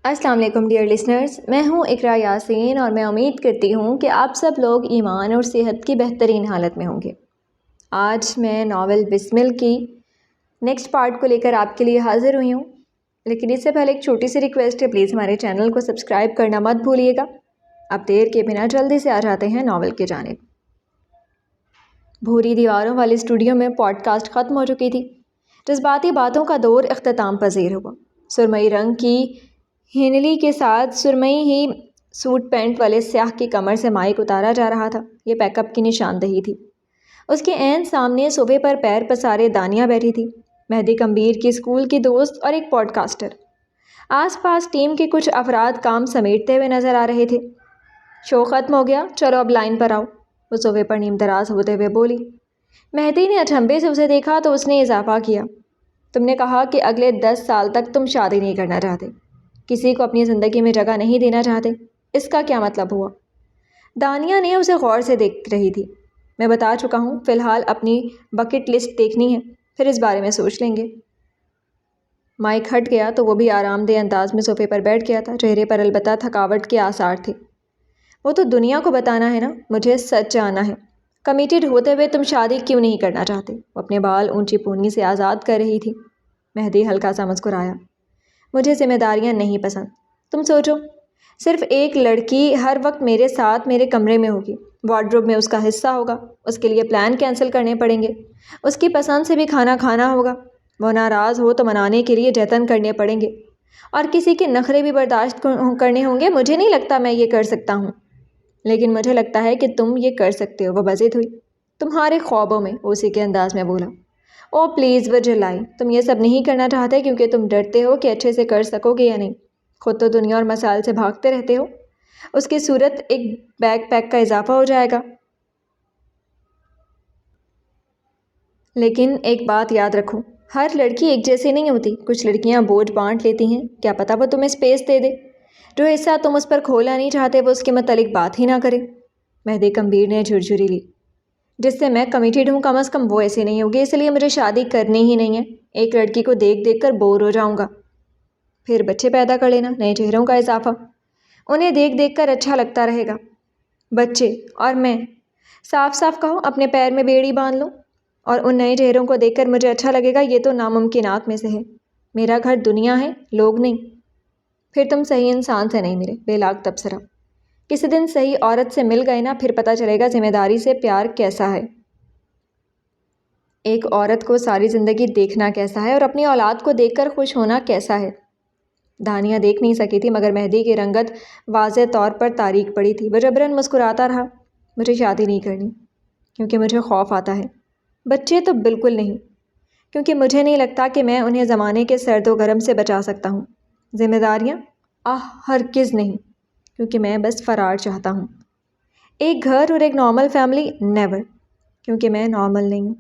السلام علیکم dear listeners, میں ہوں اقرا یاسین اور میں امید کرتی ہوں کہ آپ سب لوگ ایمان اور صحت کی بہترین حالت میں ہوں گے۔ آج میں ناول بسمل کی نیکسٹ پارٹ کو لے کر آپ کے لیے حاضر ہوئی ہوں، لیکن اس سے پہلے ایک چھوٹی سی ریکویسٹ ہے، پلیز ہمارے چینل کو سبسکرائب کرنا مت بھولیے گا۔ اب دیر کے بنا جلدی سے آ جاتے ہیں ناول کی جانب۔ بھوری دیواروں والے اسٹوڈیو میں پوڈ کاسٹ ختم ہو چکی تھی۔ جذباتی باتوں کا دور اختتام پذیر ہوا۔ سرمئی رنگ کی ہینلی کے ساتھ سرمئی ہی سوٹ پینٹ والے سیاہ کی کمر سے مائک اتارا جا رہا تھا۔ یہ پیک اپ کی نشاندہی تھی۔ اس کے عین سامنے صوفے پر پیر پسارے دانیہ بیٹھی تھی، مہدی کمبیر کی اسکول کی دوست اور ایک پوڈ کاسٹر۔ آس پاس ٹیم کے کچھ افراد کام سمیٹتے ہوئے نظر آ رہے تھے۔ شو ختم ہو گیا، چلو اب لائن پر آؤ، وہ صوفے پر نیم دراز ہوتے ہوئے بولی۔ مہدی نے اچنبھے سے اسے دیکھا تو اس نے اضافہ کیا، تم نے کہا کہ اگلے 10 سال تک تم شادی نہیں کرنا چاہتے، کسی کو اپنی زندگی میں جگہ نہیں دینا چاہتے، اس کا کیا مطلب ہوا؟ دانیہ نے اسے غور سے دیکھ رہی تھی۔ میں بتا چکا ہوں، فی الحال اپنی بکٹ لسٹ دیکھنی ہے، پھر اس بارے میں سوچ لیں گے۔ مائک ہٹ گیا تو وہ بھی آرام دہ انداز میں صوفے پر بیٹھ گیا تھا، چہرے پر البتہ تھکاوٹ کے آثار تھے۔ وہ تو دنیا کو بتانا ہے نا، مجھے سچ جاننا ہے، کمیٹڈ ہوتے ہوئے تم شادی کیوں نہیں کرنا چاہتے؟ وہ اپنے بال اونچی پونی سے آزاد کر رہی تھی۔ مہدی ہلکا سا مسکرایا۔ مجھے ذمہ داریاں نہیں پسند۔ تم سوچو، صرف ایک لڑکی ہر وقت میرے ساتھ میرے کمرے میں ہوگی، وارڈروب میں اس کا حصہ ہوگا، اس کے لیے پلان کینسل کرنے پڑیں گے، اس کی پسند سے بھی کھانا کھانا ہوگا، وہ ناراض ہو تو منانے کے لیے جتن کرنے پڑیں گے، اور کسی کے نخرے بھی برداشت کرنے ہوں گے۔ مجھے نہیں لگتا میں یہ کر سکتا ہوں، لیکن مجھے لگتا ہے کہ تم یہ کر سکتے ہو۔ وہ بزد ہوئی۔ تمہارے خوابوں میں، اسی کے انداز میں بولا۔ او پلیز وہ جلائی، تم یہ سب نہیں کرنا چاہتے کیونکہ تم ڈرتے ہو کہ اچھے سے کر سکو گے یا نہیں، خود تو دنیا اور مسائل سے بھاگتے رہتے ہو، اس کی صورت ایک بیک پیک کا اضافہ ہو جائے گا۔ لیکن ایک بات یاد رکھو، ہر لڑکی ایک جیسی نہیں ہوتی، کچھ لڑکیاں بوجھ بانٹ لیتی ہیں، کیا پتہ وہ تمہیں اسپیس دے دے، جو حصہ تم اس پر کھولا نہیں چاہتے وہ اس کے متعلق بات ہی نہ کرے۔ مہدی کمبیر نے جھرجھری لی۔ جس سے میں کمیٹڈ ہوں، کم از کم وہ ایسی نہیں ہوگی، اس لیے مجھے شادی کرنی ہی نہیں ہے۔ ایک لڑکی کو دیکھ دیکھ کر بور ہو جاؤں گا۔ پھر بچے پیدا کر لینا، نئے چہروں کا اضافہ، انہیں دیکھ دیکھ کر اچھا لگتا رہے گا۔ بچے اور میں، صاف صاف کہو، اپنے پیر میں بیڑی باندھ لوں اور ان نئے چہروں کو دیکھ کر مجھے اچھا لگے گا، یہ تو ناممکنات میں سے ہے۔ میرا گھر دنیا ہے، لوگ نہیں۔ پھر تم صحیح انسان سے نہیں ملے، بے لاگ تبصرہ۔ کسی دن صحیح عورت سے مل گئے نا، پھر پتہ چلے گا ذمہ داری سے پیار کیسا ہے، ایک عورت کو ساری زندگی دیکھنا کیسا ہے، اور اپنی اولاد کو دیکھ کر خوش ہونا کیسا ہے۔ دانیہ دیکھ نہیں سکی تھی، مگر مہدی کی رنگت واضح طور پر تاریک پڑی تھی۔ وہ جبراً مسکراتا رہا۔ مجھے شادی نہیں کرنی کیونکہ مجھے خوف آتا ہے۔ بچے تو بالکل نہیں، کیونکہ مجھے نہیں لگتا کہ میں انہیں زمانے کے سرد و گرم سے بچا سکتا ہوں۔ ذمہ داریاں؟ ہرگز نہیں، کیونکہ میں بس فرار چاہتا ہوں۔ ایک گھر اور ایک نارمل فیملی؟ نیور، کیونکہ میں نارمل نہیں ہوں۔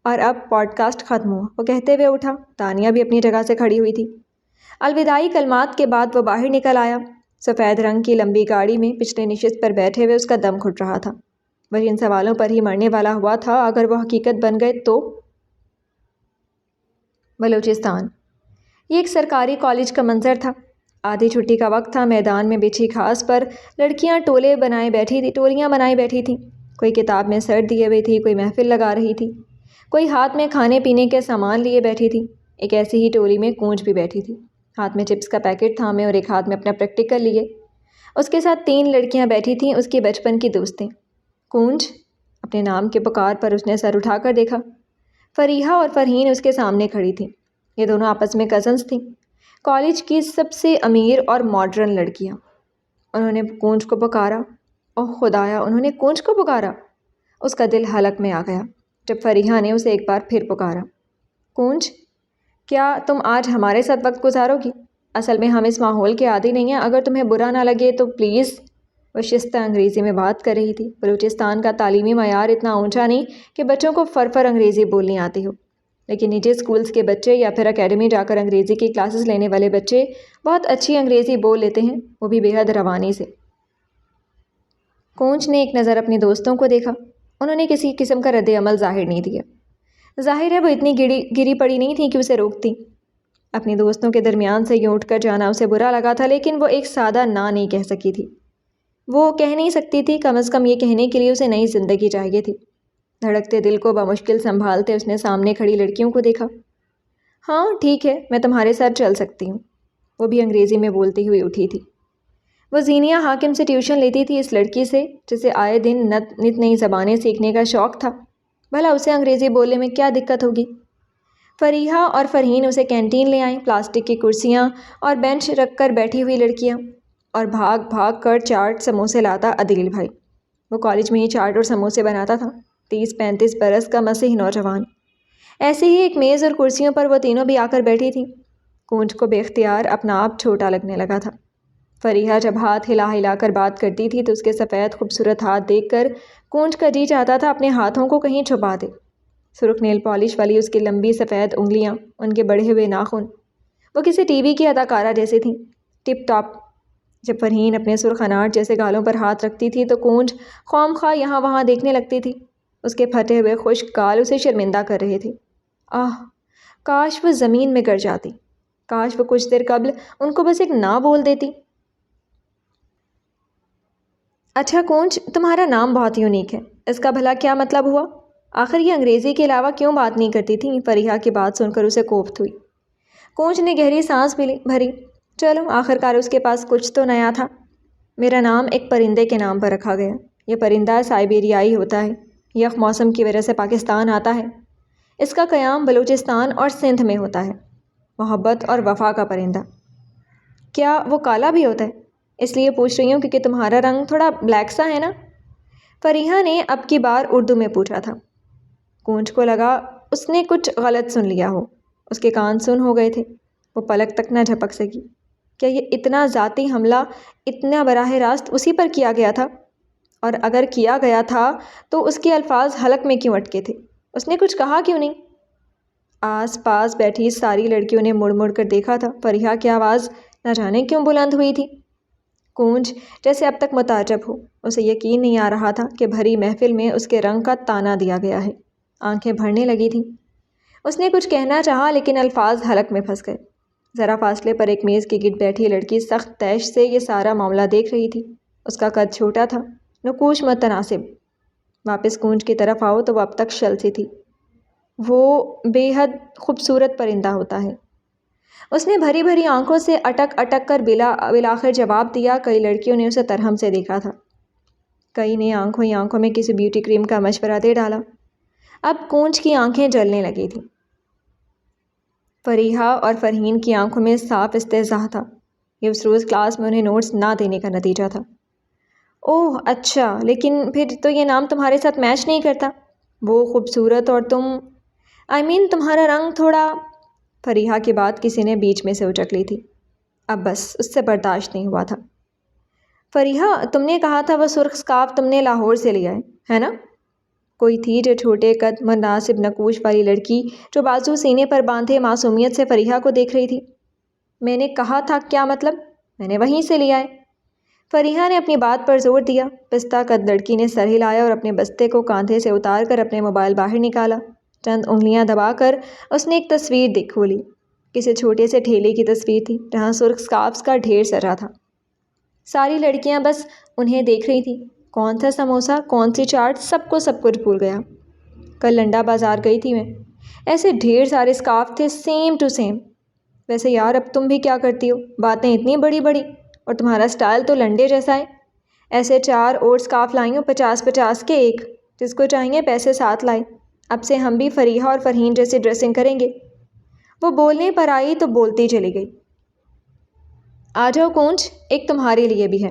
اور اب پوڈ کاسٹ ختم ہوا، وہ کہتے ہوئے اٹھا۔ دانیہ بھی اپنی جگہ سے کھڑی ہوئی تھی۔ الوداعی کلمات کے بعد وہ باہر نکل آیا۔ سفید رنگ کی لمبی گاڑی میں پچھلے نشست پر بیٹھے ہوئے اس کا دم گھٹ رہا تھا۔ وہ ان سوالوں پر ہی مرنے والا ہوا تھا، اگر وہ حقیقت بن گئے تو؟ بلوچستان۔ یہ ایک سرکاری کالج کا منظر تھا۔ آدھی چھٹی کا وقت تھا، میدان میں بچھی گھاس پر لڑکیاں ٹولیاں بنائی بیٹھی تھیں، کوئی کتاب میں سر دیے ہوئی تھی، کوئی محفل لگا رہی تھی، کوئی ہاتھ میں کھانے پینے کے سامان لیے بیٹھی تھی۔ ایک ایسی ہی ٹولی میں کونج بھی بیٹھی تھی، ہاتھ میں چپس کا پیکٹ تھامے اور ایک ہاتھ میں اپنا پریکٹیکل لیے۔ اس کے ساتھ 3 لڑکیاں بیٹھی تھیں، اس کی بچپن کی دوستیں۔ کونج، اپنے نام کے پکار پر اس نے سر اٹھا کر دیکھا۔ فریحہ اور فرحین اس کے سامنے کھڑی تھیں۔ یہ دونوں آپس میں کزنز تھیں، کالج کی سب سے امیر اور ماڈرن لڑکیاں۔ انہوں نے کونج کو پکارا۔ اوہ خدایا، انہوں نے کونج کو پکارا! اس کا دل حلق میں آ گیا جب فریحہ نے اسے ایک بار پھر پکارا۔ کونج، کیا تم آج ہمارے ساتھ وقت گزارو گی؟ اصل میں ہم اس ماحول کے عادی نہیں ہیں، اگر تمہیں برا نہ لگے تو پلیز۔ وہ شستہ انگریزی میں بات کر رہی تھی۔ بلوچستان کا تعلیمی معیار اتنا اونچا نہیں کہ بچوں کو فر انگریزی بولنی آتی ہو، لیکن نجی اسکولز کے بچے یا پھر اکیڈمی جا کر انگریزی کی کلاسز لینے والے بچے بہت اچھی انگریزی بول لیتے ہیں، وہ بھی بے حد روانی سے۔ کونج نے ایک نظر اپنے دوستوں کو دیکھا۔ انہوں نے کسی قسم کا رد عمل ظاہر نہیں دیا۔ ظاہر ہے وہ اتنی گری پڑی نہیں تھی کہ اسے روکتی۔ اپنے دوستوں کے درمیان سے یوں اٹھ کر جانا اسے برا لگا تھا، لیکن وہ ایک سادہ نہ نہیں کہہ سکی تھی۔ وہ کہہ نہیں سکتی تھی، کم از کم یہ کہنے کے لیے اسے نئی زندگی چاہیے تھی۔ دھڑکتے دل کو بمشکل سنبھالتے اس نے سامنے کھڑی لڑکیوں کو دیکھا۔ ہاں ٹھیک ہے، میں تمہارے ساتھ چل سکتی ہوں۔ وہ بھی انگریزی میں بولتی ہوئی اٹھی تھی۔ وہ زینیہ حاکم سے ٹیوشن لیتی تھی، اس لڑکی سے جسے آئے دن نت نئی زبانیں سیکھنے کا شوق تھا۔ بھلا اسے انگریزی بولنے میں کیا دقت ہوگی؟ فریحہ اور فرحین اسے کینٹین لے آئیں، پلاسٹک کی کرسیاں اور بینچ رکھ کر بیٹھی ہوئی لڑکیاں، اور بھاگ بھاگ کر چاٹ سموسے لاتا عدیل بھائی۔ وہ کالج میں ہی چاٹ اور سموسے بناتا تھا، 30-35 برس کا مسیح نوجوان۔ ایسے ہی ایک میز اور کرسیوں پر وہ تینوں بھی آ کر بیٹھی تھیں۔ کونچ کو بے اختیار اپنا آپ چھوٹا لگنے لگا تھا۔ فریحہ جب ہاتھ ہلا ہلا کر بات کرتی تھی تو اس کے سفید خوبصورت ہاتھ دیکھ کر کونچ کا جی چاہتا تھا اپنے ہاتھوں کو کہیں چھپا دے۔ سرخ نیل پالش والی اس کی لمبی سفید انگلیاں، ان کے بڑھے ہوئے ناخن، وہ کسی ٹی وی کی اداکارہ جیسی تھیں، ٹپ ٹاپ۔ جب فرحین اپنے سرخ اناٹ جیسے گالوں پر ہاتھ رکھتی تھی تو کونچ خواہ مخواہ یہاں وہاں دیکھنے لگتی تھی۔ اس کے پھٹے ہوئے خشک گال اسے شرمندہ کر رہے تھے۔ کاش وہ زمین میں گر جاتی، کاش وہ کچھ دیر قبل ان کو بس ایک نہ بول دیتی۔ اچھا کونچ، تمہارا نام بہت یونیک ہے، اس کا بھلا کیا مطلب ہوا؟ آخر یہ انگریزی کے علاوہ کیوں بات نہیں کرتی تھی؟ فریحہ کی بات سن کر اسے کوفت ہوئی۔ کونچ نے گہری سانس بھری۔ چلو آخرکار اس کے پاس کچھ تو نیا تھا۔ میرا نام ایک پرندے کے نام پر رکھا گیا۔ یہ پرندہ سائبیریائی ہوتا ہے، یخ موسم کی وجہ سے پاکستان آتا ہے۔ اس کا قیام بلوچستان اور سندھ میں ہوتا ہے۔ محبت اور وفا کا پرندہ۔ کیا وہ کالا بھی ہوتا ہے؟ اس لیے پوچھ رہی ہوں کیونکہ تمہارا رنگ تھوڑا بلیک سا ہے نا؟ فریحہ نے اب کی بار اردو میں پوچھا تھا۔ کونچ کو لگا اس نے کچھ غلط سن لیا ہو، اس کے کان سن ہو گئے تھے۔ وہ پلک تک نہ جھپک سکی۔ کیا یہ اتنا ذاتی حملہ اتنا براہ راست اسی پر کیا گیا تھا؟ اور اگر کیا گیا تھا تو اس کے الفاظ حلق میں کیوں اٹکے تھے؟ اس نے کچھ کہا کیوں نہیں؟ آس پاس بیٹھی ساری لڑکیوں نے مڑ مڑ کر دیکھا تھا۔ فریحہ کی آواز نہ جانے کیوں بلند ہوئی تھی۔ کونچ جیسے اب تک متعجب ہو، اسے یقین نہیں آ رہا تھا کہ بھری محفل میں اس کے رنگ کا تانا دیا گیا ہے۔ آنکھیں بھرنے لگی تھیں۔ اس نے کچھ کہنا چاہا لیکن الفاظ حلق میں پھنس گئے۔ ذرا فاصلے پر ایک میز کے گرد بیٹھی لڑکی سخت طیش سے یہ سارا معاملہ دیکھ رہی تھی۔ اس کا قد چھوٹا تھا، نقوش متناسب۔ واپس کونچ کی طرف آؤ تو وہ اب تک شل سی تھی۔ وہ بے حد خوبصورت پرندہ ہوتا ہے۔ اس نے بھری بھری آنکھوں سے اٹک اٹک کر بالآخر جواب دیا۔ کئی لڑکیوں نے اسے ترہم سے دیکھا تھا، کئی نے آنکھوں ہی آنکھوں میں کسی بیوٹی کریم کا مشورہ دے ڈالا۔ اب کونچ کی آنکھیں جلنے لگی تھیں۔ فریحہ اور فرحین کی آنکھوں میں صاف استہزاء تھا۔ یہ اس روز کلاس میں انہیں نوٹس نہ دینے کا نتیجہ تھا۔ اوہ اچھا، لیکن پھر تو یہ نام تمہارے ساتھ میچ نہیں کرتا۔ وہ خوبصورت اور تم تمہارا رنگ تھوڑا۔ فریحہ کی بات کسی نے بیچ میں سے اچک لی تھی۔ اب بس اس سے برداشت نہیں ہوا تھا۔ فریحہ، تم نے کہا تھا وہ سرخ اسکارف تم نے لاہور سے لیا ہے نا؟ کوئی تھی جو چھوٹے قد مناسب نقوش والی لڑکی جو بازو سینے پر باندھے معصومیت سے فریحہ کو دیکھ رہی تھی۔ میں نے کہا تھا کیا مطلب؟ میں نے وہیں سے لیا ہے۔ فریحہ نے اپنی بات پر زور دیا۔ پستہ قد لڑکی نے سر ہلایا اور اپنے بستے کو کاندھے سے اتار کر اپنے موبائل باہر نکالا۔ چند انگلیاں دبا کر اس نے ایک تصویر کھولی۔ کسی چھوٹے سے ٹھیلے کی تصویر تھی جہاں سرخ اسکارفز کا ڈھیر سجا تھا۔ ساری لڑکیاں بس انہیں دیکھ رہی تھیں۔ کون سا سموسا، کون سی چاٹ، سب کچھ بھول گیا۔ کل لنڈا بازار گئی تھی میں، ایسے ڈھیر سارے اسکارف تھے سیم ٹو سیم۔ ویسے یار اب تم بھی کیا کرتی ہو، باتیں اتنی بڑی بڑی، اور تمہارا سٹائل تو لنڈے جیسا ہے۔ ایسے 4 اور اسکارف لائی ہوں 50-50 کے ایک، جس کو چاہیے پیسے ساتھ لائے۔ اب سے ہم بھی فریحہ اور فرحین جیسی ڈریسنگ کریں گے۔ وہ بولنے پر آئی تو بولتی چلی گئی۔ آ جاؤ کونچ، ایک تمہارے لیے بھی ہے۔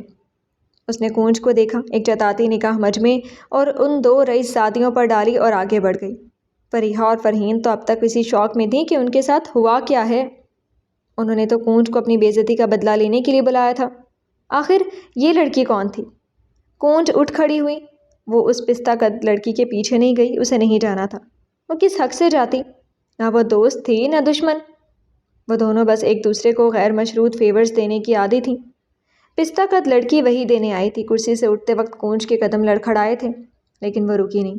اس نے کونچ کو دیکھا، ایک جتاتی نگاہ مجمع اور ان 2 رئیس زادیوں پر ڈالی اور آگے بڑھ گئی۔ فریحہ اور فرحین تو اب تک اسی شوق میں تھیں کہ ان کے ساتھ ہوا کیا ہے۔ انہوں نے تو کونچ کو اپنی بے عزتی کا بدلہ لینے کے لیے بلایا تھا۔ آخر یہ لڑکی کون تھی؟ کونچ اٹھ کھڑی ہوئی۔ وہ اس پستہ قد لڑکی کے پیچھے نہیں گئی، اسے نہیں جانا تھا۔ وہ کس حق سے جاتی؟ نہ وہ دوست تھی نہ دشمن، وہ دونوں بس ایک دوسرے کو غیر مشروط فیورز دینے کی عادی تھیں۔ پستہ قد لڑکی وہی دینے آئی تھی۔ کرسی سے اٹھتے وقت کونچ کے قدم لڑکھڑائے تھے لیکن وہ رکی نہیں۔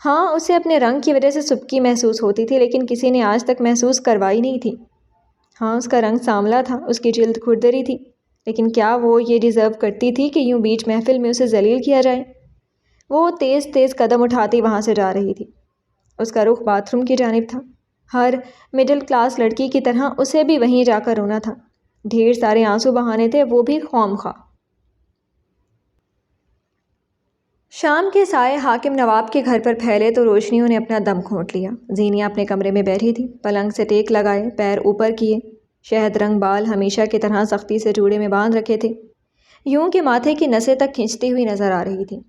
ہاں اسے اپنے رنگ کی وجہ سے سبکی محسوس ہوتی تھی لیکن کسی نے آج تک محسوس کروائی نہیں تھی۔ ہاں، اس کا رنگ سانولا تھا، اس کی جلد کھردری تھی، لیکن کیا وہ یہ ڈیزرو کرتی تھی کہ یوں بیچ محفل میں اسے ذلیل کیا جائے؟ وہ تیز تیز قدم اٹھاتی وہاں سے جا رہی تھی۔ اس کا رخ باتھ روم کی جانب تھا۔ ہر مڈل کلاس لڑکی کی طرح اسے بھی وہیں جا کر رونا تھا۔ ڈھیر سارے آنسو بہانے تھے، وہ بھی خواہ خواہ۔ شام کے سائے حاکم نواب کے گھر پر پھیلے تو روشنیوں نے اپنا دم گھونٹ لیا۔ زینیہ اپنے کمرے میں بیٹھی تھی، پلنگ سے ٹیک لگائے، پیر اوپر کیے، شہد رنگ بال ہمیشہ کی طرح سختی سے جوڑے میں باندھ رکھے تھے، یوں کہ ماتھے کی نسیں تک کھنچتی ہوئی نظر آ رہی تھی۔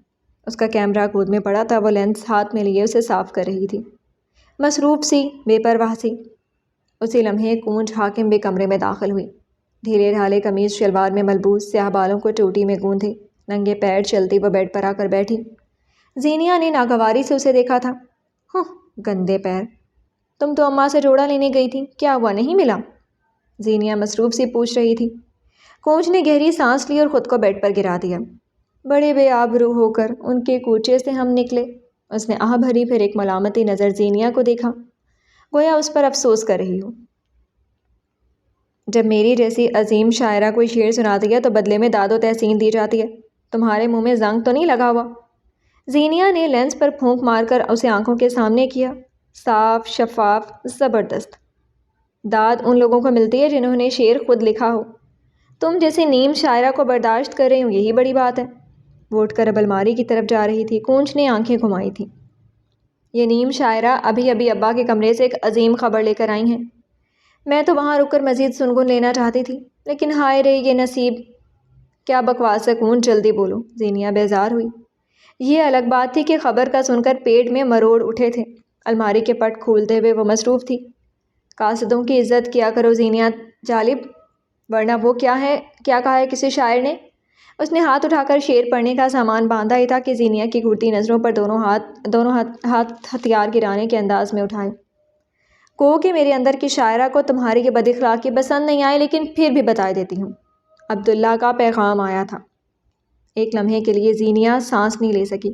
اس کا کیمرہ گود میں پڑا تھا، وہ لینس ہاتھ میں لیے اسے صاف کر رہی تھی، مصروف سی، بے پرواہ سی۔ اسی لمحے کونج حاکم بھی کمرے میں داخل ہوئی، ڈھیلے ڈھالے قمیض شلوار میں ملبوس، سیاہ بالوں کو ٹوٹی میں گوندھے، ننگے پیر چلتی وہ بیڈ پر آ کر بیٹھی۔ زینیہ نے ناگواری سے اسے دیکھا تھا۔ گندے پیر، تم تو اماں سے جوڑا لینے گئی تھی، کیا ہوا، نہیں ملا؟ زینیہ مصروف سی پوچھ رہی تھی۔ کونج نے گہری سانس لی اور خود کو بیڈ پر گرا دیا۔ بڑے بے آبرو ہو کر ان کے کوچے سے ہم نکلے۔ اس نے آہ بھری، پھر ایک ملامتی نظر زینیہ کو دیکھا، گویا اس پر افسوس کر رہی ہو۔ جب میری جیسی عظیم شاعرہ کوئی شعر سناتی ہے تو بدلے میں داد و تحسین دی جاتی ہے، تمہارے منہ میں زنگ تو نہیں لگا ہوا؟ زینیہ نے لینس پر پھونک مار کر اسے آنکھوں کے سامنے کیا، صاف، شفاف، زبردست۔ داد ان لوگوں کو ملتی ہے جنہوں نے شعر خود لکھا ہو، تم جیسے نیم شاعرہ کو برداشت کر رہی ہوں، یہی بڑی بات ہے۔ وہ اٹھ کر اب الماری کی طرف جا رہی تھی، کونج نے آنکھیں گھمائی تھیں۔ یہ نیم شاعرہ ابھی ابھی ابا کے کمرے سے ایک عظیم خبر لے کر آئی ہیں۔ میں تو وہاں رک کر مزید سنگن لینا چاہتی تھی، لیکن ہائے رے یہ نصیب۔ کیا بکواس ہے کونج، جلدی بولو، زینیہ بیزار ہوئی۔ یہ الگ بات تھی کہ خبر کا سن کر پیٹ میں مروڑ اٹھے تھے۔ الماری کے پٹ کھولتے ہوئے وہ مصروف تھی۔ قاصدوں کی عزت کیا کرو زینیہ جالب، ورنہ وہ کیا کہا ہے کسی شاعر نے؟ اس نے ہاتھ اٹھا کر شعر پڑھنے کا سامان باندھا ہی تھا کہ زینیہ کی گھورتی نظروں پر دونوں ہاتھ ہتھیار گرانے کے انداز میں اٹھائے۔ کہو کہ میرے اندر کی شاعرہ کو تمہاری یہ بد اخلاقی پسند نہیں آئی، لیکن پھر بھی بتا دیتی ہوں۔ عبداللہ کا پیغام آیا تھا۔ ایک لمحے کے لیے زینیہ سانس نہیں لے سکی۔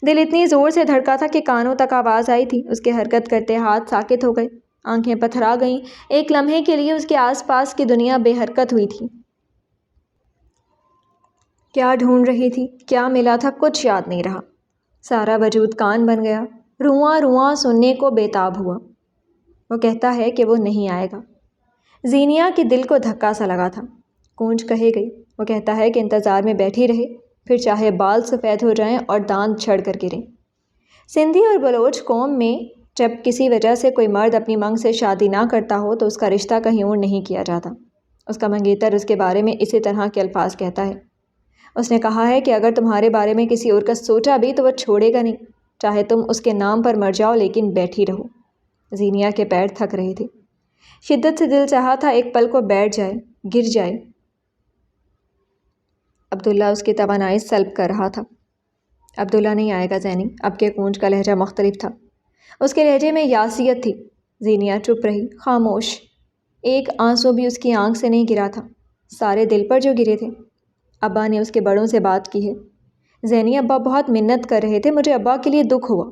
دل اتنی زور سے دھڑکا تھا کہ کانوں تک آواز آئی تھی۔ اس کے حرکت کرتے ہاتھ ساکت ہو گئے، آنکھیں پتھرا گئیں۔ ایک لمحے کے لیے اس کے آس پاس کی دنیا بے حرکت ہوئی تھی۔ کیا ڈھونڈ رہی تھی، کیا ملا تھا، کچھ یاد نہیں رہا۔ سارا وجود کان بن گیا، رواں رواں سننے کو بےتاب ہوا۔ وہ کہتا ہے کہ وہ نہیں آئے گا۔ زینیہ کے دل کو دھکا سا لگا تھا۔ کونج کہے گئی، وہ کہتا ہے کہ انتظار میں بیٹھی رہے، پھر چاہے بال سفید ہو جائیں اور دانت جھڑ کر گریں۔ سندھی اور بلوچ قوم میں جب کسی وجہ سے کوئی مرد اپنی منگ سے شادی نہ کرتا ہو تو اس کا رشتہ کہیں اور نہیں کیا جاتا۔ اس کا منگیتر اس کے بارے میں اسی طرح کے الفاظ کہتا ہے۔ اس نے کہا ہے کہ اگر تمہارے بارے میں کسی اور کا سوچا بھی تو وہ چھوڑے گا نہیں، چاہے تم اس کے نام پر مر جاؤ لیکن بیٹھی رہو۔ زینیہ کے پیر تھک رہے تھے، شدت سے دل چاہا تھا ایک پل کو بیٹھ جائے، گر جائے۔ عبداللہ اس کی توانائی سلب کر رہا تھا۔ عبداللہ نہیں آئے گا زینی۔ اب کے کونج کا لہجہ مختلف تھا، اس کے لہجے میں یاسیت تھی۔ زینیہ چپ رہی، خاموش۔ ایک آنسو بھی اس کی آنکھ سے نہیں گرا تھا، سارے دل پر جو گرے تھے۔ ابا نے اس کے بڑوں سے بات کی ہے، زینی ابا بہت منت کر رہے تھے، مجھے ابا کے لیے دکھ ہوا۔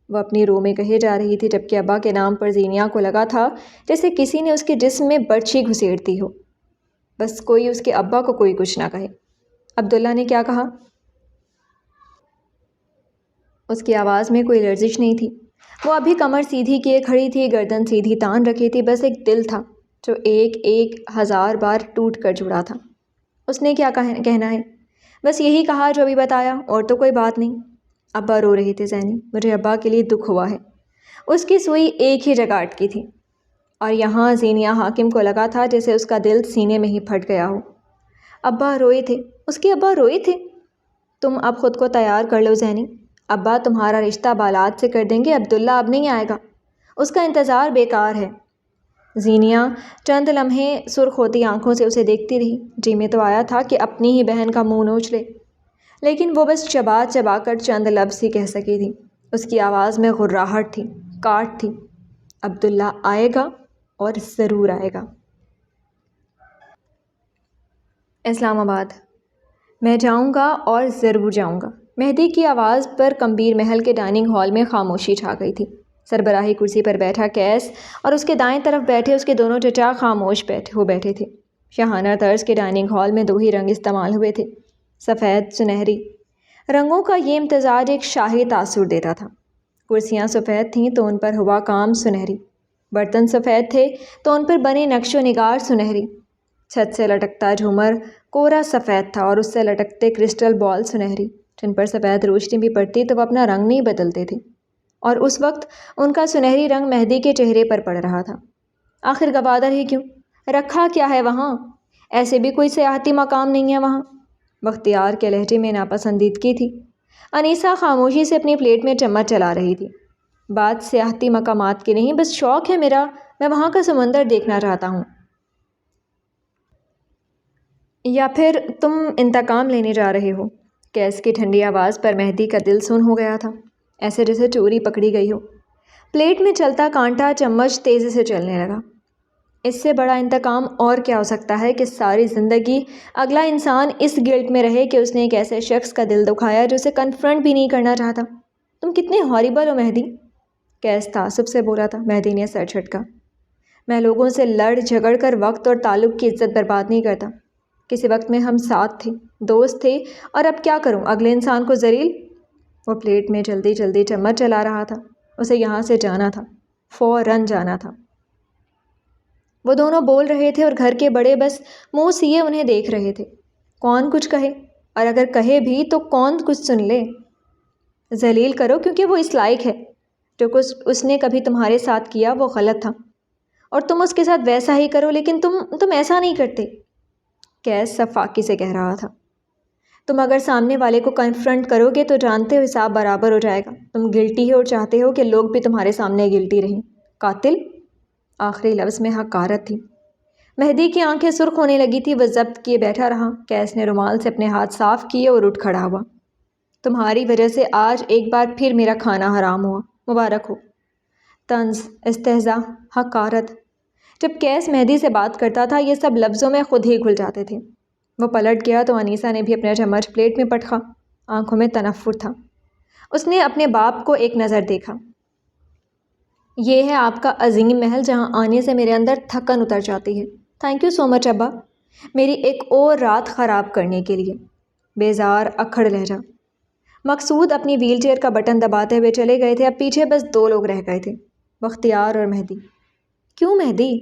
وہ اپنی رو میں کہے جا رہی تھی، جبکہ ابا کے نام پر زینیہ کو لگا تھا جیسے کسی نے اس کے جسم میں برچھی گھسیڑ دی ہو۔ بس کوئی اس کے ابا کو کوئی کچھ نہ کہے۔ عبداللہ نے کیا کہا؟ اس کی آواز میں کوئی لرزش نہیں تھی۔ وہ ابھی کمر سیدھی کیے کھڑی تھی، گردن سیدھی تان رکھی تھی، بس ایک دل تھا جو ایک ہزار بار ٹوٹ کر جڑا تھا۔ اس نے کیا کہنا ہے؟ بس یہی کہا جو ابھی بتایا، اور تو کوئی بات نہیں۔ ابا رو رہے تھے زینی، مجھے ابا کے لیے دکھ ہوا ہے۔ اس کی سوئی ایک ہی جگہ اٹکی تھی، اور یہاں زینیہ حاکم کو لگا تھا جیسے اس کا دل سینے میں ہی پھٹ گیا ہو۔ ابا روئے تھے، اس کے ابا روئے تھے۔ تم اب خود کو تیار کر لو زینی، ابا تمہارا رشتہ بالات سے کر دیں گے، عبداللہ اب نہیں آئے گا، اس کا انتظار بیکار ہے۔ زینیہ چند لمحے سرخ ہوتی آنکھوں سے اسے دیکھتی رہی۔ جی میں تو آیا تھا کہ اپنی ہی بہن کا منہ نوچ لے، لیکن وہ بس چبا چبا کر چند لفظ ہی کہہ سکی تھی۔ اس کی آواز میں غراہٹ تھی، کاٹ تھی۔ عبداللہ آئے گا، اور ضرور آئے گا۔ اسلام آباد۔ میں جاؤں گا اور ضرور جاؤں گا۔ مہدی کی آواز پر کمبیر محل کے ڈائننگ ہال میں خاموشی چھا گئی تھی۔ سربراہی کرسی پر بیٹھا کیس اور اس کے دائیں طرف بیٹھے اس کے دونوں چچا خاموش بیٹھے تھے۔ شاہانہ طرز کے ڈائننگ ہال میں 2 ہی رنگ استعمال ہوئے تھے، سفید سنہری۔ رنگوں کا یہ امتزاج ایک شاہی تاثر دیتا تھا۔ کرسیاں سفید تھیں تو ان پر ہوا کام سنہری، برتن سفید تھے تو ان پر بنے نقش و نگار سنہری، چھت سے لٹکتا جھومر کورا سفید تھا اور اس سے لٹکتے کرسٹل بال سنہری، جن پر سفید روشنی بھی پڑتی تو وہ اپنا رنگ نہیں بدلتے تھے، اور اس وقت ان کا سنہری رنگ مہدی کے چہرے پر پڑ رہا تھا۔ آخر گوادر ہی کیوں؟ رکھا کیا ہے وہاں؟ ایسے بھی کوئی سیاحتی مقام نہیں ہے وہاں۔ بختیار کے لہجے میں ناپسندیدگی تھی۔ انیسہ خاموشی سے اپنی پلیٹ میں چمچ چلا رہی تھی۔ بات سیاحتی مقامات کی نہیں، بس شوق ہے میرا، میں وہاں کا سمندر دیکھنا چاہتا ہوں۔ یا پھر تم انتقام لینے جا رہے ہو؟ کیس کی ٹھنڈی آواز پر مہدی کا دل سن ہو گیا تھا، ایسے جیسے چوری پکڑی گئی ہو۔ پلیٹ میں چلتا کانٹا چمچ تیزی سے چلنے لگا۔ اس سے بڑا انتقام اور کیا ہو سکتا ہے کہ ساری زندگی اگلا انسان اس گلٹ میں رہے کہ اس نے ایک ایسے شخص کا دل دکھایا جو اسے کنفرنٹ بھی نہیں کرنا چاہتا۔ تم کتنے ہاریبل ہو مہدی، کیس تعصب سے بولا تھا۔ مہدی نے سر جھٹکا۔ میں لوگوں سے لڑ جھگڑ کر وقت اور تعلق کی عزت برباد نہیں کرتا۔ کسی وقت میں ہم ساتھ تھے، دوست تھے، اور اب کیا کروں، اگلے انسان کو ذلیل؟ وہ پلیٹ میں جلدی جلدی چمچ چلا رہا تھا۔ اسے یہاں سے جانا تھا، فوراً جانا تھا۔ وہ دونوں بول رہے تھے اور گھر کے بڑے بس منہ سیے انہیں دیکھ رہے تھے۔ کون کچھ کہے، اور اگر کہے بھی تو کون کچھ سن لے؟ ذلیل کرو کیونکہ وہ اس لائق ہے۔ جو کچھ اس نے کبھی تمہارے ساتھ کیا وہ غلط تھا، اور تم اس کے ساتھ ویسا ہی کرو، لیکن تم ایسا نہیں کرتے، کیس صفاقی سے کہہ رہا تھا۔ تم اگر سامنے والے کو کنفرنٹ کرو گے تو جانتے ہو حساب برابر ہو جائے گا۔ تم گلٹی ہو اور چاہتے ہو کہ لوگ بھی تمہارے سامنے گلٹی رہیں۔ قاتل؟ آخری لفظ میں حقارت تھی۔ مہدی کی آنکھیں سرخ ہونے لگی تھی، وہ ضبط کیے بیٹھا رہا۔ کیس نے رومال سے اپنے ہاتھ صاف کیے اور اٹھ کھڑا ہوا۔ تمہاری وجہ سے آج ایک بار پھر میرا کھانا حرام ہوا، مبارک ہو۔ طنز، استہزاء، حقارت۔ جب کیس مہدی سے بات کرتا تھا یہ سب لفظوں میں خود ہی گھل جاتے تھے۔ وہ پلٹ گیا تو انیسہ نے بھی اپنا چمچ پلیٹ میں پٹکا، آنکھوں میں تنفر تھا۔ اس نے اپنے باپ کو ایک نظر دیکھا۔ یہ ہے آپ کا عظیم محل جہاں آنے سے میرے اندر تھکن اتر جاتی ہے۔ تھینک یو سو مچ ابا، میری ایک اور رات خراب کرنے کے لیے۔ بیزار اکھڑ لہجہ۔ مقصود اپنی ویل چیئر کا بٹن دباتے ہوئے چلے گئے تھے۔ اب پیچھے بس 2 لوگ رہ گئے تھے، بختیار اور مہدی۔ کیوں مہدی؟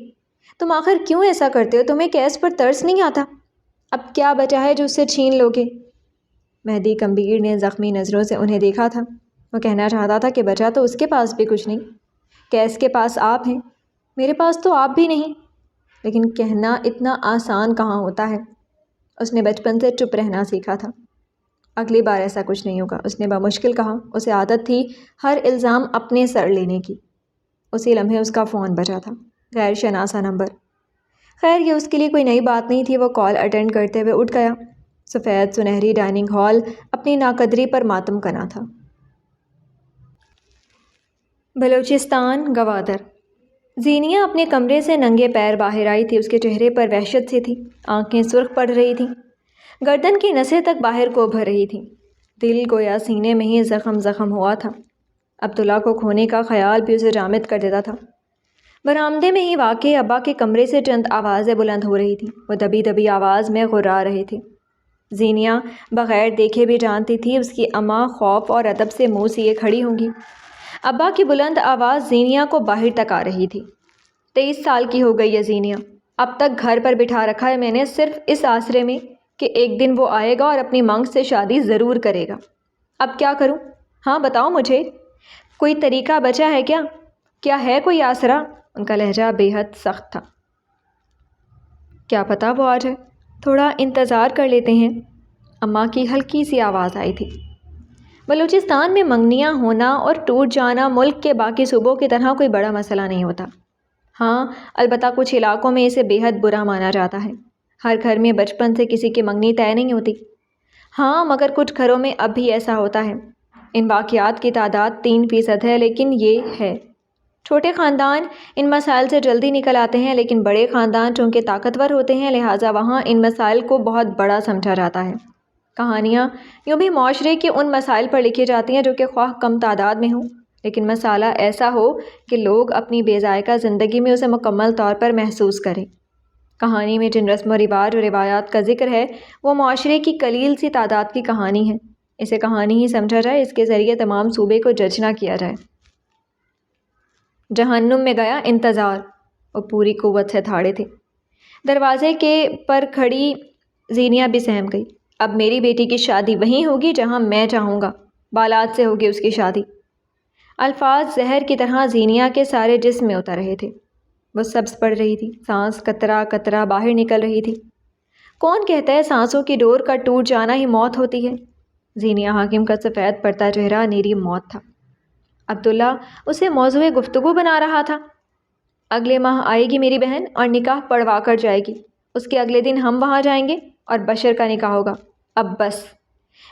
تم آخر کیوں ایسا کرتے ہو؟ تمہیں کیس پر ترس نہیں آتا؟ اب کیا بچا ہے جو اس سے چھین لوگے؟ مہدی کمبیر نے زخمی نظروں سے انہیں دیکھا تھا۔ وہ کہنا چاہتا تھا کہ بچا تو اس کے پاس بھی کچھ نہیں۔ کیس کے پاس آپ ہیں، میرے پاس تو آپ بھی نہیں، لیکن کہنا اتنا آسان کہاں ہوتا ہے۔ اس نے بچپن سے چپ رہنا سیکھا تھا۔ اگلی بار ایسا کچھ نہیں ہوگا، اس نے بمشکل کہا۔ اسے عادت تھی ہر الزام اپنے سر لینے کی۔ اسی لمحے اس کا فون بجا تھا، غیر شناسہ نمبر۔ خیر یہ اس کے لیے کوئی نئی بات نہیں تھی۔ وہ کال اٹینڈ کرتے ہوئے اٹھ گیا۔ سفید سنہری ڈائننگ ہال اپنی ناقدری پر ماتم کنا تھا۔ بلوچستان، گوادر۔ زینیہ اپنے کمرے سے ننگے پیر باہر آئی تھی۔ اس کے چہرے پر وحشت سی تھی، آنکھیں سرخ پڑ رہی تھیں، گردن کی نسیں تک باہر کو ابھر رہی تھیں، دل گویا سینے میں ہی زخم ہوا تھا۔ عبداللہ کو کھونے کا خیال بھی اسے جامد کر دیتا تھا۔ برآمدے میں ہی واقع ابا کے کمرے سے چند آوازیں بلند ہو رہی تھیں۔ وہ دبی دبی آواز میں غرا رہے تھے۔ زینیہ بغیر دیکھے بھی جانتی تھی اس کی اماں خوف اور ادب سے منہ سیے کھڑی ہوں گی۔ ابا کی بلند آواز زینیہ کو باہر تک آ رہی تھی۔ 23 سال کی ہو گئی ہے زینیہ، اب تک گھر پر بٹھا رکھا ہے میں نے صرف اس آسرے میں کہ ایک دن وہ آئے گا اور اپنی مانگ سے شادی ضرور کرے گا۔ اب کیا کروں؟ ہاں بتاؤ مجھے، کوئی طریقہ بچا ہے کیا؟ کیا ہے کوئی آسرا؟ ان کا لہجہ بے حد سخت تھا۔ کیا پتہ وہ آ جائے، تھوڑا انتظار کر لیتے ہیں، اماں کی ہلکی سی آواز آئی تھی۔ بلوچستان میں منگنیاں ہونا اور ٹوٹ جانا ملک کے باقی صوبوں کی طرح کوئی بڑا مسئلہ نہیں ہوتا۔ ہاں البتہ کچھ علاقوں میں اسے بے حد برا مانا جاتا ہے۔ ہر گھر میں بچپن سے کسی کی منگنی طے نہیں ہوتی۔ ہاں مگر کچھ گھروں میں اب بھی ایسا ہوتا ہے۔ ان واقعات کی تعداد 3% ہے، لیکن یہ ہے۔ چھوٹے خاندان ان مسائل سے جلدی نکل آتے ہیں، لیکن بڑے خاندان چونکہ طاقتور ہوتے ہیں لہٰذا وہاں ان مسائل کو بہت بڑا سمجھا جاتا ہے۔ کہانیاں یوں بھی معاشرے کے ان مسائل پر لکھی جاتی ہیں جو کہ خواہ کم تعداد میں ہوں لیکن مسالہ ایسا ہو کہ لوگ اپنی بے ذائقہ زندگی میں اسے مکمل طور پر محسوس کریں۔ کہانی میں جن رسم و رواج اور روایات کا ذکر ہے وہ معاشرے کی قلیل سی تعداد کی کہانی ہے۔ اسے کہانی ہی سمجھا جائے، اس کے ذریعے تمام صوبے کو جج نہ کیا جائے۔ جہنم میں گیا انتظار، وہ پوری قوت سے دھاڑے تھے۔ دروازے کے پر کھڑی زینیا بھی سہم گئی۔ اب میری بیٹی کی شادی وہیں ہوگی جہاں میں چاہوں گا، بالات سے ہوگی اس کی شادی۔ الفاظ زہر کی طرح زینیا کے سارے جسم میں اتر رہے تھے۔ وہ سبز پڑ رہی تھی، سانس قطرہ قطرہ باہر نکل رہی تھی۔ کون کہتا ہے سانسوں کی ڈور کا ٹوٹ جانا ہی موت ہوتی ہے؟ زینیا حاکم کا سفید پڑتا چہرہ نیری موت تھا۔ عبداللہ اسے موضوع گفتگو بنا رہا تھا۔ اگلے ماہ آئے گی میری بہن اور نکاح پڑھوا کر جائے گی۔ اس کے اگلے دن ہم وہاں جائیں گے اور بشر کا نکاح ہوگا۔ اب بس،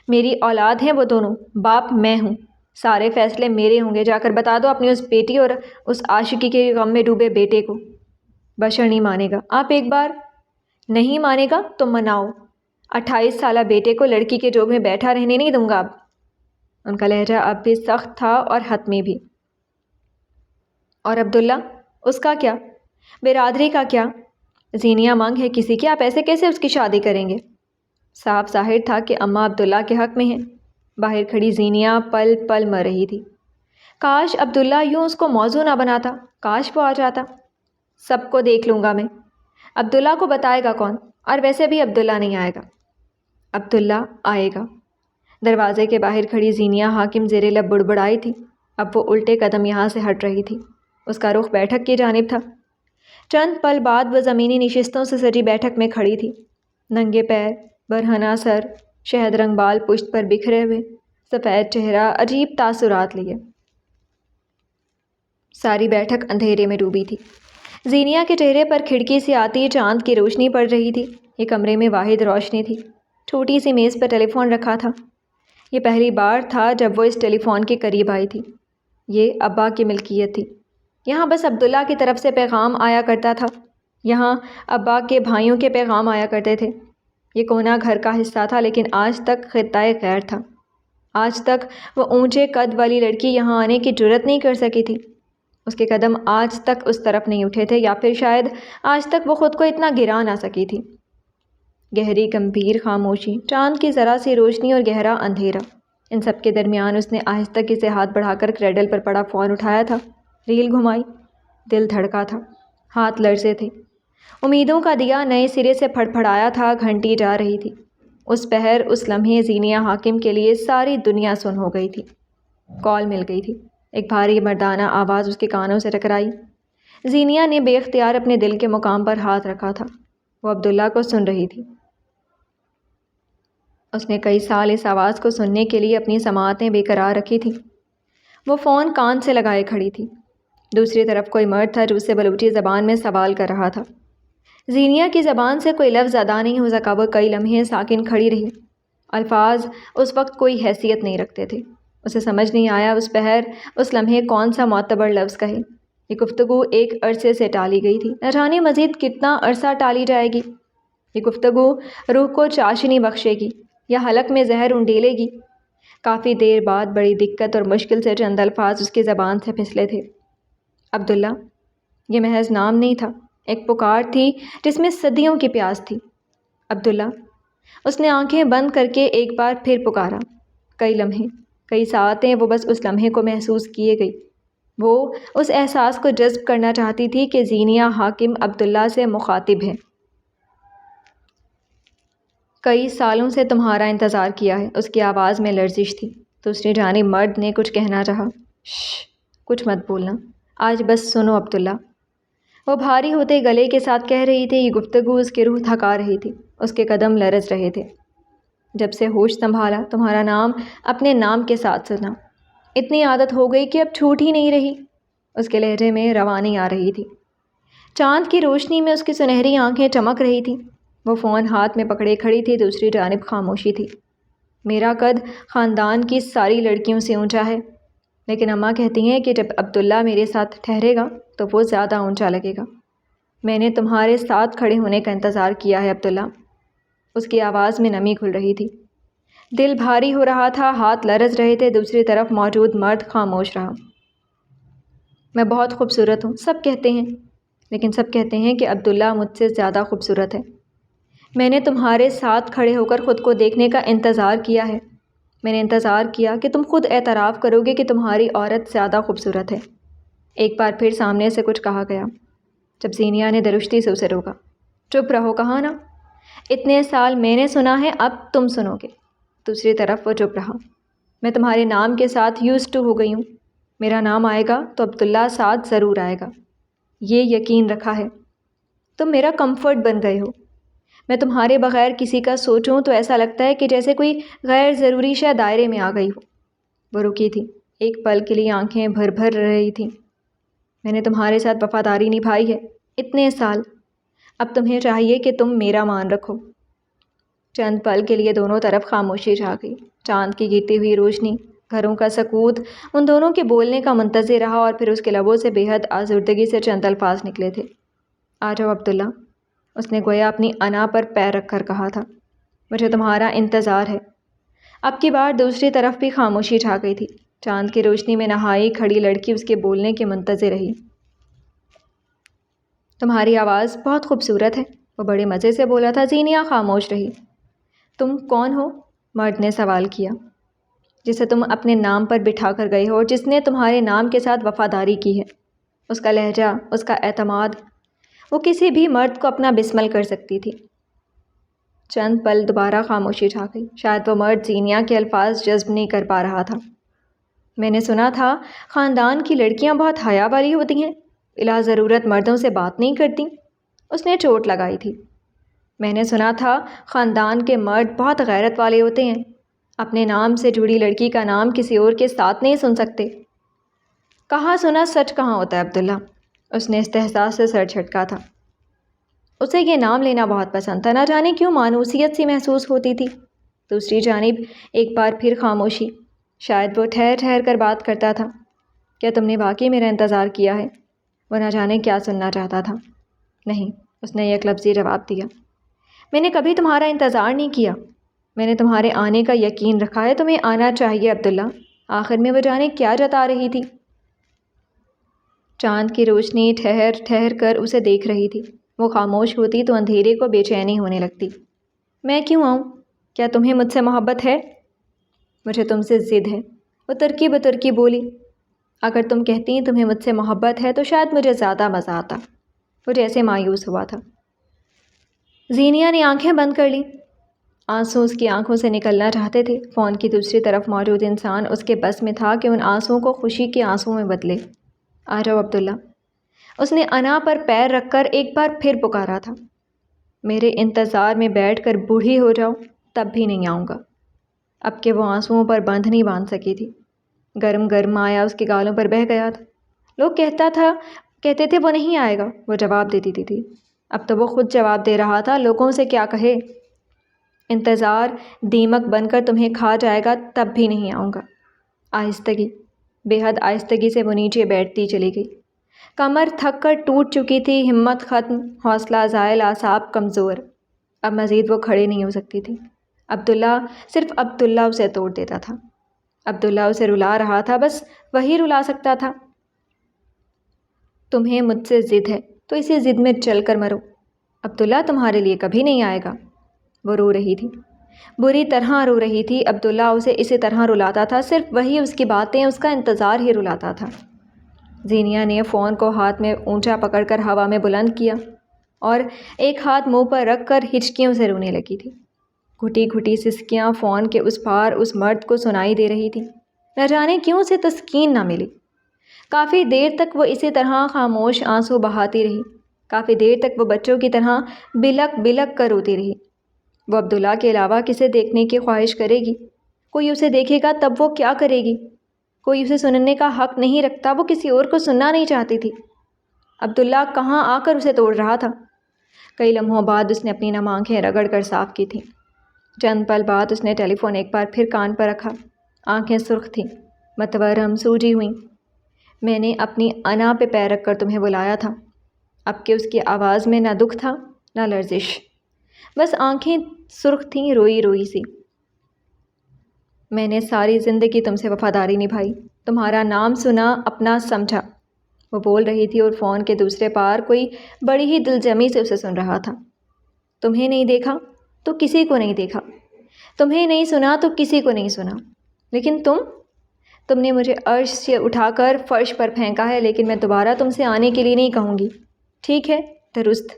میری اولاد ہیں وہ دونوں، باپ میں ہوں، سارے فیصلے میرے ہوں گے۔ جا کر بتا دو اپنی اس بیٹی اور اس عاشقی کے غم میں ڈوبے بیٹے کو۔ بشر نہیں مانے گا۔ آپ ایک بار نہیں مانے گا تو مناؤ۔ 28 سالہ بیٹے کو لڑکی کے جوگ میں بیٹھا رہنے نہیں دوں گا اب۔ ان کا لہجہ اب بھی سخت تھا اور حتمی بھی۔ اور عبداللہ، اس کا کیا؟ برادری کا کیا؟ زینیا منگ ہے کسی کی، آپ ایسے کیسے اس کی شادی کریں گے؟ صاف ظاہر تھا کہ اماں عبداللہ کے حق میں ہیں۔ باہر کھڑی زینیا پل پل مر رہی تھی۔ کاش عبداللہ یوں اس کو موضوع نہ بناتا، کاش وہ آ جاتا۔ سب کو دیکھ لوں گا میں۔ عبداللہ کو بتائے گا کون؟ اور ویسے بھی عبداللہ نہیں آئے گا۔ عبداللہ آئے گا۔ دروازے کے باہر کھڑی زینیا حاکم زیر لب بڑبڑائی تھی۔ اب وہ الٹے قدم یہاں سے ہٹ رہی تھی۔ اس کا رخ بیٹھک کی جانب تھا۔ چند پل بعد وہ زمینی نشستوں سے سجی بیٹھک میں کھڑی تھی۔ ننگے پیر، برہنہ سر، شہد رنگ بال پشت پر بکھرے ہوئے، سفید چہرہ عجیب تاثرات لیے۔ ساری بیٹھک اندھیرے میں ڈوبی تھی۔ زینیا کے چہرے پر کھڑکی سے آتی چاند کی روشنی پڑ رہی تھی۔ یہ کمرے میں واحد روشنی تھی۔ چھوٹی سی میز پر ٹیلی فون رکھا تھا۔ یہ پہلی بار تھا جب وہ اس ٹیلی فون کے قریب آئی تھی۔ یہ ابا کی ملکیت تھی۔ یہاں بس عبداللہ کی طرف سے پیغام آیا کرتا تھا۔ یہاں ابا کے بھائیوں کے پیغام آیا کرتے تھے۔ یہ کونا گھر کا حصہ تھا، لیکن آج تک خطۂ غیر تھا۔ آج تک وہ اونچے قد والی لڑکی یہاں آنے کی جرأت نہیں کر سکی تھی۔ اس کے قدم آج تک اس طرف نہیں اٹھے تھے، یا پھر شاید آج تک وہ خود کو اتنا گرا نہ سکی تھی۔ گہری گمبھیر خاموشی، چاند کی ذرا سی روشنی اور گہرا اندھیرا، ان سب کے درمیان اس نے آہستگی سے ہاتھ بڑھا کر کریڈل پر پڑا فون اٹھایا تھا، ریل گھمائی۔ دل دھڑکا تھا، ہاتھ لرزے تھے۔ امیدوں کا دیا نئے سرے سے پھڑ پھڑایا تھا، گھنٹی جا رہی تھی۔ اس پہر، اس لمحے زینیا حاکم کے لیے ساری دنیا سن ہو گئی تھی۔ کال مل گئی تھی۔ ایک بھاری مردانہ آواز اس کے کانوں سے ٹکرائی۔ زینیا نے بے اختیار اپنے دل کے مقام پر ہاتھ رکھا تھا۔ وہ عبداللہ کو سن رہی تھی۔ اس نے کئی سال اس آواز کو سننے کے لیے اپنی سماعتیں بے قرار رکھی تھیں۔ وہ فون کان سے لگائے کھڑی تھی۔ دوسری طرف کوئی مرد تھا جو اسے بلوچی زبان میں سوال کر رہا تھا۔ زینیا کی زبان سے کوئی لفظ ادا نہیں ہو سکا۔ وہ کئی لمحے ساکن کھڑی رہی۔ الفاظ اس وقت کوئی حیثیت نہیں رکھتے تھے۔ اسے سمجھ نہیں آیا اس پہر، اس لمحے کون سا معتبر لفظ کہے۔ یہ گفتگو ایک عرصے سے ٹالی گئی تھی، نہ جانے مزید کتنا عرصہ ٹالی جائے گی۔ یہ گفتگو روح کو چاشنی بخشے گی یا حلق میں زہر انڈیلے گی۔ کافی دیر بعد بڑی دقت اور مشکل سے چند الفاظ اس کی زبان سے پھسلے تھے۔ عبداللہ۔ یہ محض نام نہیں تھا، ایک پکار تھی جس میں صدیوں کی پیاس تھی۔ عبداللہ۔ اس نے آنکھیں بند کر کے ایک بار پھر پکارا۔ کئی لمحے، کئی ساعتیں وہ بس اس لمحے کو محسوس کیے گئی۔ وہ اس احساس کو جذب کرنا چاہتی تھی کہ زینیا حاکم عبداللہ سے مخاطب ہے۔ کئی سالوں سے تمہارا انتظار کیا ہے، اس کی آواز میں لرزش تھی۔ دوسری جانب مرد نے کچھ کہنا چاہا۔ شش، کچھ مت بولنا، آج بس سنو عبداللہ۔ وہ بھاری ہوتے گلے کے ساتھ کہہ رہی تھی۔ یہ گفتگو اس کی روح تھکا رہی تھی، اس کے قدم لرز رہے تھے۔ جب سے ہوش سنبھالا تمہارا نام اپنے نام کے ساتھ سنا، اتنی عادت ہو گئی کہ اب چھوٹ ہی نہیں رہی۔ اس کے لہجے میں روانی آ رہی تھی۔ چاند کی روشنی میں اس کی سنہری آنکھیں چمک رہی تھیں۔ وہ فون ہاتھ میں پکڑے کھڑی تھی، دوسری جانب خاموشی تھی۔ میرا قد خاندان کی ساری لڑکیوں سے اونچا ہے، لیکن اماں کہتی ہیں کہ جب عبداللہ میرے ساتھ ٹھہرے گا تو وہ زیادہ اونچا لگے گا۔ میں نے تمہارے ساتھ کھڑے ہونے کا انتظار کیا ہے عبداللہ۔ اس کی آواز میں نمی گھل رہی تھی۔ دل بھاری ہو رہا تھا، ہاتھ لرز رہے تھے۔ دوسری طرف موجود مرد خاموش رہا۔ میں بہت خوبصورت ہوں، سب کہتے ہیں، لیکن سب کہتے ہیں کہ عبداللہ مجھ سے زیادہ خوبصورت ہے۔ میں نے تمہارے ساتھ کھڑے ہو کر خود کو دیکھنے کا انتظار کیا ہے۔ میں نے انتظار کیا کہ تم خود اعتراف کرو گے کہ تمہاری عورت زیادہ خوبصورت ہے۔ ایک بار پھر سامنے سے کچھ کہا گیا۔ جب زینیا نے درشتی سے اسے روکا، چپ رہو، کہا نا، اتنے سال میں نے سنا ہے، اب تم سنو گے۔ دوسری طرف وہ چپ رہا۔ میں تمہارے نام کے ساتھ یوزڈ ٹو ہو گئی ہوں۔ میرا نام آئے گا تو عبداللہ ساتھ ضرور آئے گا، یہ یقین رکھا ہے۔ تم میرا کمفرٹ بن گئے ہو۔ میں تمہارے بغیر کسی کا سوچوں تو ایسا لگتا ہے کہ جیسے کوئی غیر ضروری شے دائرے میں آ گئی ہو۔ وہ رکی تھی، ایک پل کے لیے آنکھیں بھر بھر رہی تھیں۔ میں نے تمہارے ساتھ وفاداری نبھائی ہے اتنے سال، اب تمہیں چاہیے کہ تم میرا مان رکھو۔ چند پل کے لیے دونوں طرف خاموشی چھا گئی۔ چاند کی گرتی ہوئی روشنی، گھروں کا سکوت ان دونوں کے بولنے کا منتظر رہا، اور پھر اس کے لبوں سے بے حد آزردگی سے چند الفاظ نکلے تھے۔ آ جاؤ عبداللہ، اس نے گویا اپنی انا پر پیر رکھ کر کہا تھا، مجھے تمہارا انتظار ہے۔ اب کی بار دوسری طرف بھی خاموشی چھا گئی تھی۔ چاند کی روشنی میں نہائی کھڑی لڑکی اس کے بولنے کے منتظر رہی۔ تمہاری آواز بہت خوبصورت ہے، وہ بڑے مزے سے بولا تھا۔ زینیا خاموش رہی۔ تم کون ہو؟ مرد نے سوال کیا، جسے تم اپنے نام پر بٹھا کر گئے ہو اور جس نے تمہارے نام کے ساتھ وفاداری کی ہے۔ اس کا لہجہ، اس کا اعتماد، وہ کسی بھی مرد کو اپنا بسمل کر سکتی تھی۔ چند پل دوبارہ خاموشی چھا گئی۔ شاید وہ مرد زینیا کے الفاظ جذب نہیں کر پا رہا تھا۔ میں نے سنا تھا خاندان کی لڑکیاں بہت حیا والی ہوتی ہیں، بلا ضرورت مردوں سے بات نہیں کرتی۔ اس نے چوٹ لگائی تھی۔ میں نے سنا تھا خاندان کے مرد بہت غیرت والے ہوتے ہیں، اپنے نام سے جڑی لڑکی کا نام کسی اور کے ساتھ نہیں سن سکتے۔ کہا سنا سچ کہاں ہوتا ہے عبداللہ؟ اس نے استحضاء سے سر جھٹکا تھا۔ اسے یہ نام لینا بہت پسند تھا، نہ جانے کیوں مانوسیت سی محسوس ہوتی تھی۔ دوسری جانب ایک بار پھر خاموشی، شاید وہ ٹھہر ٹھہر کر بات کرتا تھا۔ کیا تم نے واقعی میرا انتظار کیا ہے؟ وہ نہ جانے کیا سننا چاہتا تھا۔ نہیں، اس نے ایک لفظی جواب دیا۔ میں نے کبھی تمہارا انتظار نہیں کیا، میں نے تمہارے آنے کا یقین رکھا ہے۔ تمہیں آنا چاہیے عبداللہ۔ آخر میں وہ جانے کیا جتا رہی تھی؟ چاند کی روشنی ٹھہر ٹھہر کر اسے دیکھ رہی تھی۔ وہ خاموش ہوتی تو اندھیرے کو بے چینی ہونے لگتی۔ میں کیوں آؤں؟ کیا تمہیں مجھ سے محبت ہے؟ مجھے تم سے ضد ہے، وہ ترکی بترکی بولی۔ اگر تم کہتی تمہیں مجھ سے محبت ہے تو شاید مجھے زیادہ مزہ آتا۔ وہ جیسے مایوس ہوا تھا۔ زینیا نے آنکھیں بند کر لیں۔ آنسو اس کی آنکھوں سے نکلنا چاہتے تھے۔ فون کی دوسری طرف موجود انسان اس کے بس میں تھا کہ ان آنسوؤں کو خوشی کے آنسوؤں میں بدلے۔ آ جاؤ عبداللہ، اس نے انا پر پیر رکھ کر ایک بار پھر پکارا تھا۔ میرے انتظار میں بیٹھ کر بوڑھی ہو جاؤ تب بھی نہیں آؤں گا۔ اب کہ وہ آنسوؤں پر بند نہیں باندھ سکی تھی۔ گرم گرم آیا اس کے گالوں پر بہہ گیا تھا۔ لوگ کہتے تھے وہ نہیں آئے گا، وہ جواب دیتی تھی۔ اب تو وہ خود جواب دے رہا تھا، لوگوں سے کیا کہے؟ انتظار دیمک بن کر تمہیں کھا جائے گا تب بھی نہیں آؤں گا۔ آہستگی، بے حد آہستگی سے وہ نیچے بیٹھتی چلی گئی۔ کمر تھک کر ٹوٹ چکی تھی، ہمت ختم، حوصلہ زائل، اعصاب کمزور۔ اب مزید وہ کھڑے نہیں ہو سکتی تھی۔ عبداللہ، صرف عبداللہ اسے توڑ دیتا تھا۔ عبداللہ اسے رلا رہا تھا، بس وہی رلا سکتا تھا۔ تمہیں مجھ سے ضد ہے تو اسی ضد میں چل کر مرو۔ عبداللہ تمہارے لیے کبھی نہیں آئے گا۔ وہ رو رہی تھی، بری طرح رو رہی تھی۔ عبداللہ اسے اسی طرح رلاتا تھا، صرف وہی اس کی باتیں، اس کا انتظار ہی رلاتا تھا۔ زینیا نے فون کو ہاتھ میں اونچا پکڑ کر ہوا میں بلند کیا اور ایک ہاتھ منہ پر رکھ کر ہچکیوں سے رونے لگی تھی۔ گھٹی گھٹی سسکیاں فون کے اس پار اس مرد کو سنائی دے رہی تھیں۔ نہ جانے کیوں اسے تسکین نہ ملی۔ کافی دیر تک وہ اسی طرح خاموش آنسو بہاتی رہی۔ کافی دیر تک وہ بچوں کی طرح بلک بلک کر روتی رہی۔ وہ عبداللہ کے علاوہ کسے دیکھنے کی خواہش کرے گی؟ کوئی اسے دیکھے گا تب وہ کیا کرے گی؟ کوئی اسے سننے کا حق نہیں رکھتا، وہ کسی اور کو سننا نہیں چاہتی تھی۔ عبداللہ کہاں آ کر اسے توڑ رہا تھا۔ کئی لمحوں بعد اس نے اپنی نم آنکھیں رگڑ کر صاف کی تھیں۔ چند پل بعد اس نے ٹیلی فون ایک بار پھر کان پر رکھا۔ آنکھیں سرخ تھیں، متورم، سوجی ہوئیں۔ میں نے اپنی انا پہ پیر رکھ کر تمہیں بلایا تھا۔ اب کہ اس کی آواز میں نہ دکھ تھا نہ لرزش، بس آنکھیں سرخ تھیں، روئی روئی سی۔ میں نے ساری زندگی تم سے وفاداری نبھائی، تمہارا نام سنا، اپنا سمجھا، وہ بول رہی تھی اور فون کے دوسرے پار کوئی بڑی ہی دلجمی سے اسے سن رہا تھا۔ تمہیں نہیں دیکھا تو کسی کو نہیں دیکھا، تمہیں نہیں سنا تو کسی کو نہیں سنا، لیکن تم نے مجھے عرش سے اٹھا کر فرش پر پھینکا ہے، لیکن میں دوبارہ تم سے آنے کے لیے نہیں کہوں گی، ٹھیک ہے؟ درست،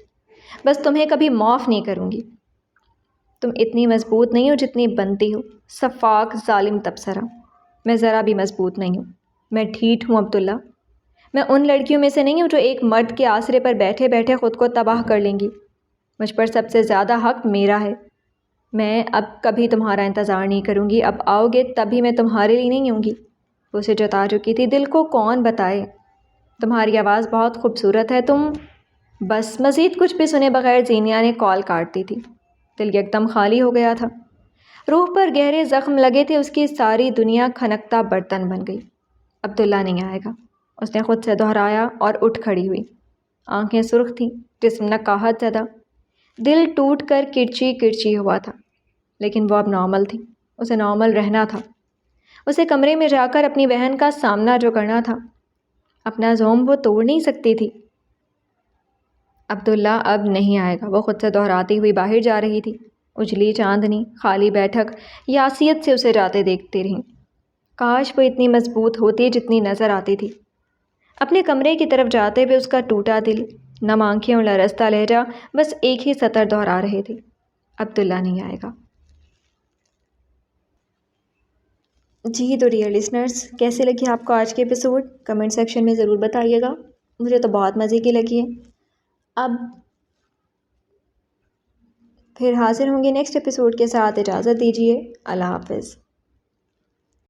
بس تمہیں کبھی معاف نہیں کروں گی۔ تم اتنی مضبوط نہیں ہو جتنی بنتی ہو، سفاک ظالم تبصرہ۔ میں ذرا بھی مضبوط نہیں ہوں، میں ڈھیٹ ہوں عبداللہ۔ میں ان لڑکیوں میں سے نہیں ہوں جو ایک مرد کے آسرے پر بیٹھے بیٹھے خود کو تباہ کر لیں گی۔ مجھ پر سب سے زیادہ حق میرا ہے۔ میں اب کبھی تمہارا انتظار نہیں کروں گی، اب آؤ گے تب بھی میں تمہارے لیے نہیں ہوں گی۔ وہ اسے جتا چکی تھی، دل کو کون بتائے، تمہاری آواز بہت خوبصورت ہے، تم… بس مزید کچھ بھی سنے بغیر زینیا نے کال کاٹ دی تھی۔ دل ایک دم خالی ہو گیا تھا، روح پر گہرے زخم لگے تھے، اس کی ساری دنیا کھنکتا برتن بن گئی۔ عبداللہ نہیں آئے گا، اس نے خود سے دہرایا اور اٹھ کھڑی ہوئی۔ آنکھیں سرخ تھیں، جسم نقاہت زدہ، دل ٹوٹ کر کرچی کرچی ہوا تھا، لیکن وہ اب نارمل تھی، اسے نارمل رہنا تھا۔ اسے کمرے میں جا کر اپنی بہن کا سامنا جو کرنا تھا، اپنا زوم وہ توڑ نہیں سکتی تھی۔ عبداللہ اب نہیں آئے گا، وہ خود سے دہراتی ہوئی باہر جا رہی تھی۔ اجلی چاندنی، خالی بیٹھک، یاسیت سے اسے جاتے دیکھتی رہی۔ کاش وہ اتنی مضبوط ہوتی جتنی نظر آتی تھی۔ اپنے کمرے کی طرف جاتے ہوئے اس کا ٹوٹا دل، نم آنکھیں اور لرزتا لہجہ بس ایک ہی سطر دہرا رہے تھے، عبداللہ نہیں آئے گا۔ جی تو ڈیئر لسنرز، کیسے لگی آپ کو آج کے ایپیسوڈ؟ کمنٹ سیکشن میں ضرور بتائیے گا، مجھے تو بہت مزے کی لگی ہے۔ اب پھر حاضر ہوں گے نیکسٹ ایپیسوڈ کے ساتھ، اجازت دیجیے، اللہ حافظ۔